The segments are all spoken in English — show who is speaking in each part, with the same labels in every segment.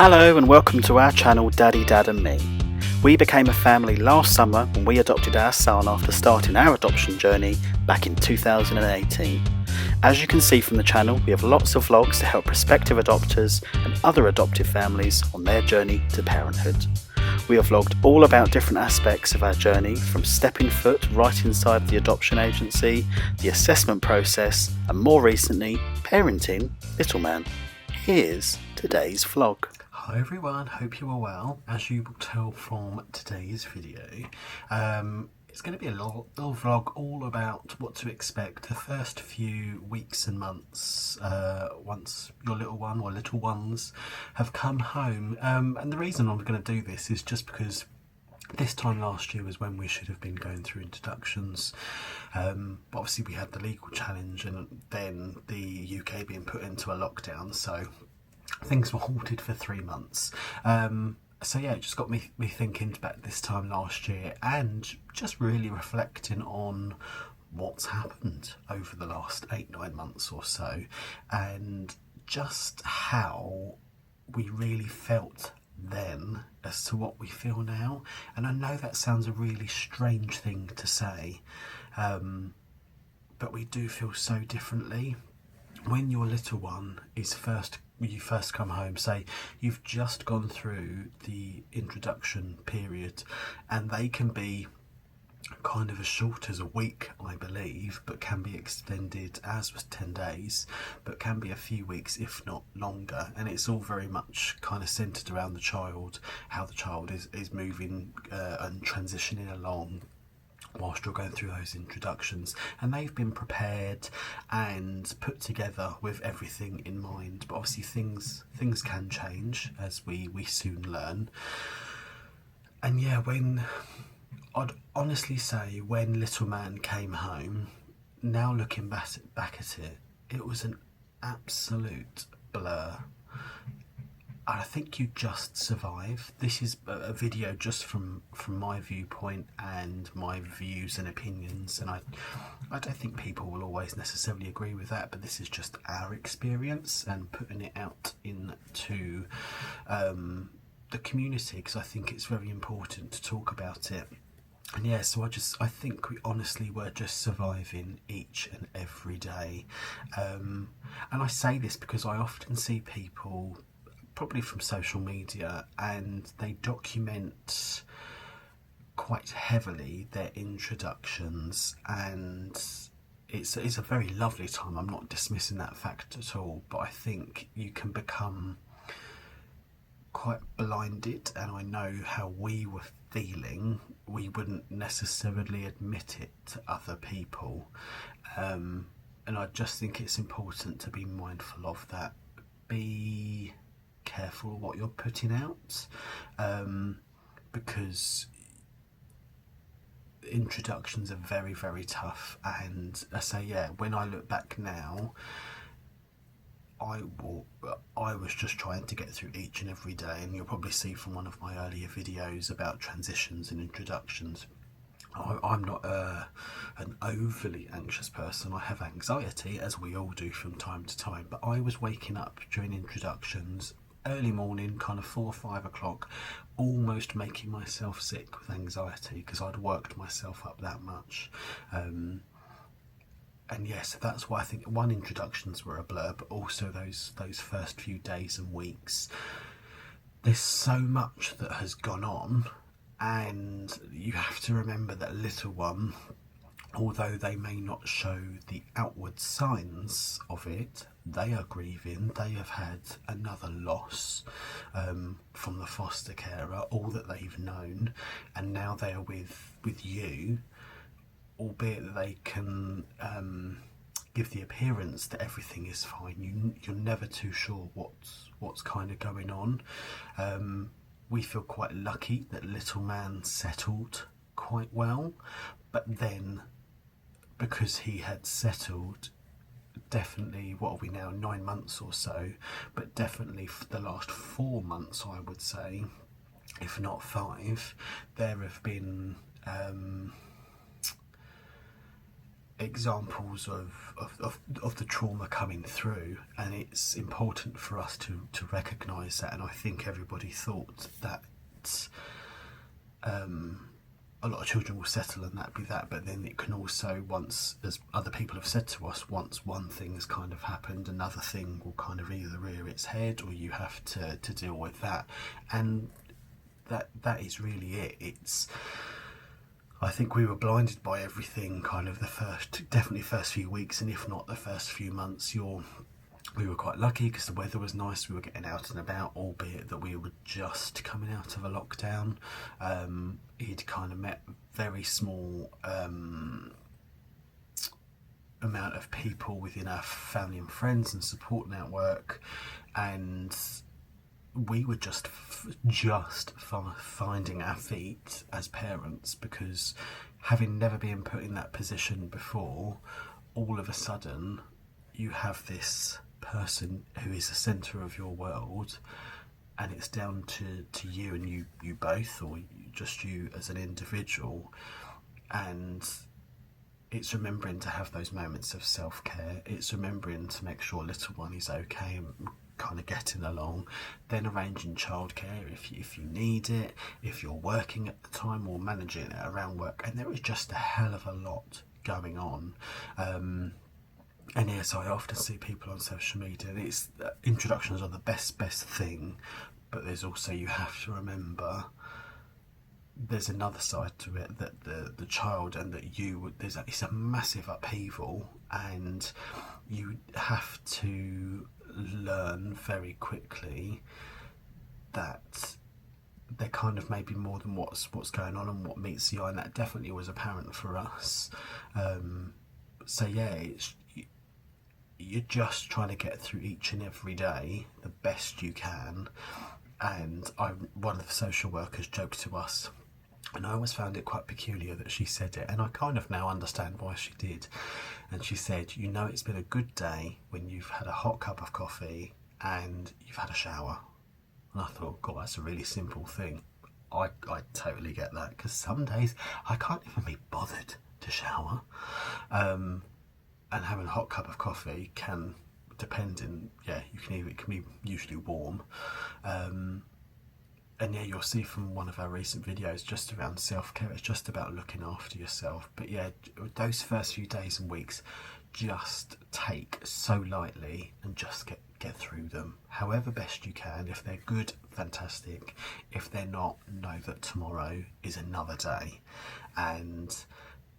Speaker 1: Hello and welcome to our channel Daddy, Dad and Me. We became a family last summer when we adopted our son after starting our adoption journey back in 2018. As you can see from the channel, we have lots of vlogs to help prospective adopters and other adoptive families on their journey to parenthood. We have vlogged all about different aspects of our journey, from stepping foot right inside the adoption agency, the assessment process, and more recently, parenting little man. Here's today's vlog.
Speaker 2: Hi everyone, hope you are well. As you will tell from today's video, it's going to be a little vlog all about what to expect the first few weeks and months once your little one or little ones have come home. And the reason I'm going to do this is just because this time last year was when we should have been going through introductions. But obviously we had the legal challenge and then the UK being put into a lockdown, so things were halted for 3 months. So yeah, it just got me thinking back this time last year and just really reflecting on what's happened over the last 8-9 months or so, and just how we really felt then as to what we feel now. And I know that sounds a really strange thing to say, but we do feel so differently. When your little one is you first come home, say you've just gone through the introduction period, and they can be kind of as short as a week, I believe, but can be extended, as was 10 days, but can be a few weeks if not longer. And it's all very much kind of centered around the child, how the child is moving and transitioning along whilst you're going through those introductions, and they've been prepared and put together with everything in mind. But obviously things can change, as we soon learn. And yeah, I'd honestly say when little man came home, now looking back at it, it was an absolute blur. I think you just survive. This is a video just from my viewpoint and my views and opinions, and I don't think people will always necessarily agree with that, but this is just our experience and putting it out into the community, because I think it's very important to talk about it. And yeah, so I think we honestly were just surviving each and every day. And I say this because I often see people, probably from social media, and they document quite heavily their introductions, and it's a very lovely time. I'm not dismissing that fact at all, but I think you can become quite blinded, and I know how we were feeling. We wouldn't necessarily admit it to other people, and I just think it's important to be mindful of that. Be careful what you're putting out, because introductions are very, very tough. And I say, yeah, when I look back now, I was just trying to get through each and every day. And you'll probably see from one of my earlier videos about transitions and introductions, I'm not an overly anxious person. I have anxiety, as we all do from time to time, but I was waking up during introductions early morning, kind of 4 or 5 o'clock, almost making myself sick with anxiety because I'd worked myself up that much. And yes, that's why I think one, introductions were a blur, but also those first few days and weeks. There's so much that has gone on, and you have to remember that little one, although they may not show the outward signs of it, they are grieving. They have had another loss from the foster carer, all that they've known, and now they are with you, albeit that they can give the appearance that everything is fine. You're never too sure what's kind of going on. We feel quite lucky that little man settled quite well, but then because he had settled, definitely, what are we now, 9 months or so, but definitely for the last 4 months, I would say, if not 5, there have been examples of the trauma coming through, and it's important for us to recognise that. And I think everybody thought that a lot of children will settle and that be that, but then it can also, once, as other people have said to us, once one thing has kind of happened, another thing will kind of either rear its head, or you have to deal with that. And that is really it. It's, I think we were blinded by everything kind of definitely first few weeks, and if not the first few months. We were quite lucky because the weather was nice, we were getting out and about, albeit that we were just coming out of a lockdown. He'd kind of met very small amount of people within our family and friends and support network, and we were just finding our feet as parents, because having never been put in that position before, all of a sudden you have this person who is the centre of your world, and it's down to you, and you both, or just you as an individual. And it's remembering to have those moments of self-care. It's remembering to make sure little one is okay and kind of getting along, then arranging childcare if you need it, if you're working at the time, or managing it around work. And there is just a hell of a lot going on. And yes, I often see people on social media, and it's introductions are the best thing, but there's also, you have to remember, there's another side to it, that the child, and that it's a massive upheaval, and you have to learn very quickly that there kind of may be more than what's going on and what meets the eye, and that definitely was apparent for us. So yeah, you're just trying to get through each and every day the best you can. And one of the social workers joked to us, and I always found it quite peculiar that she said it, and I kind of now understand why she did. And she said, you know, it's been a good day when you've had a hot cup of coffee and you've had a shower. And I thought, God, that's a really simple thing. I totally get that, because some days I can't even be bothered to shower. And having a hot cup of coffee can, depending, it can be usually warm. And yeah, you'll see from one of our recent videos just around self-care, it's just about looking after yourself. But yeah, those first few days and weeks, just take so lightly and just get through them however best you can. If they're good, fantastic. If they're not, know that tomorrow is another day. And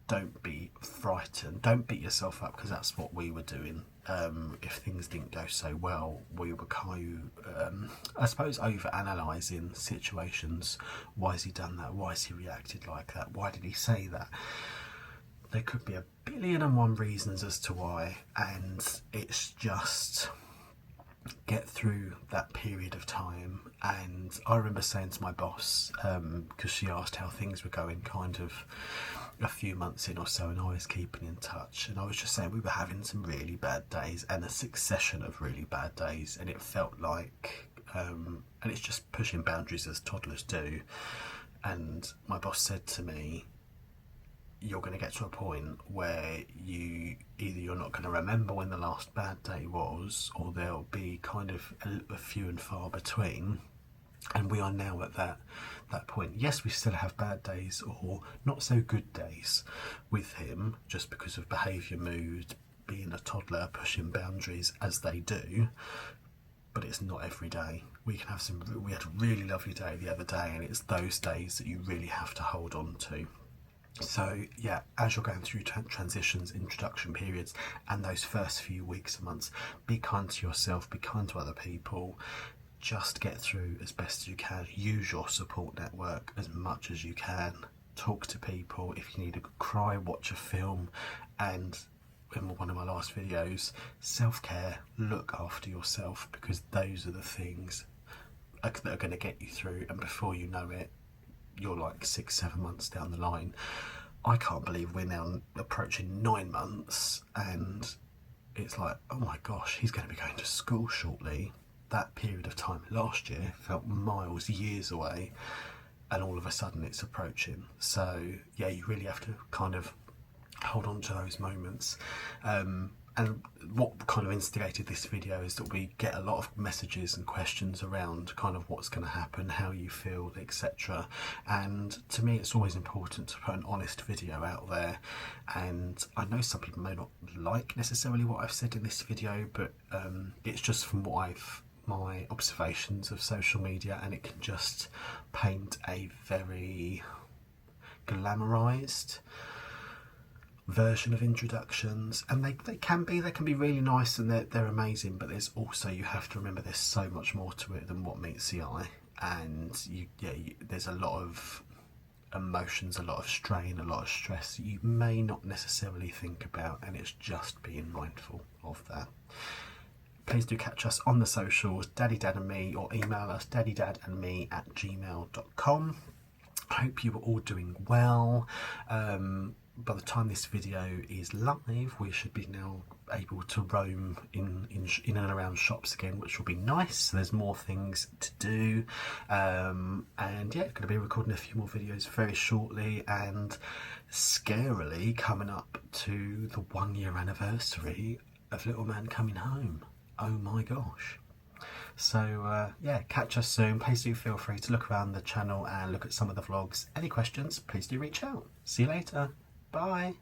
Speaker 2: don't be frightened, don't beat yourself up, because that's what we were doing. If things didn't go so well, we were kind of, I suppose, over-analysing situations. Why has he done that? Why has he reacted like that? Why did he say that? There could be 1,000,001 reasons as to why, and it's just get through that period of time. And I remember saying to my boss, because she asked how things were going kind of a few months in or so, and I was keeping in touch, and I was just saying we were having some really bad days, and a succession of really bad days, and it felt like and it's just pushing boundaries as toddlers do. And my boss said to me, you're going to get to a point where you're not going to remember when the last bad day was, or there'll be kind of a few and far between. And we are now at that point. Yes, we still have bad days or not so good days with him, just because of behaviour, mood, being a toddler, pushing boundaries as they do. But it's not every day. We had a really lovely day the other day, and it's those days that you really have to hold on to. So yeah, as you're going through transitions, introduction periods, and those first few weeks and months, be kind to yourself, be kind to other people. Just get through as best as you can. Use your support network as much as you can. Talk to people. If you need to cry, watch a film. And in one of my last videos, self-care, look after yourself, because those are the things that are going to get you through. And before you know it, you're like 6-7 months down the line. I can't believe we're now approaching 9 months, and it's like, oh my gosh, he's going to be going to school shortly. That period of time last year felt miles, years away, and all of a sudden it's approaching. So yeah, you really have to kind of hold on to those moments. And what kind of instigated this video is that we get a lot of messages and questions around kind of what's going to happen, how you feel, etc. And to me, it's always important to put an honest video out there. And I know some people may not like necessarily what I've said in this video, but it's just from what my observations of social media, and it can just paint a very glamorized version of introductions, and they can be really nice, and they're amazing, but there's also, you have to remember, there's so much more to it than what meets the eye, and there's a lot of emotions, a lot of strain, a lot of stress you may not necessarily think about, and it's just being mindful of that. Please do catch us on the socials, Daddy Dad and Me, or email us daddydadandme@gmail.com. I hope you are all doing well. By the time this video is live, we should be now able to roam in and around shops again, which will be nice. So there's more things to do, and yeah, going to be recording a few more videos very shortly, and scarily coming up to the 1 year anniversary of Little Man Coming Home. Oh my gosh. So yeah, catch us soon. Please do feel free to look around the channel and look at some of the vlogs. Any questions, please do reach out. See you later. Bye.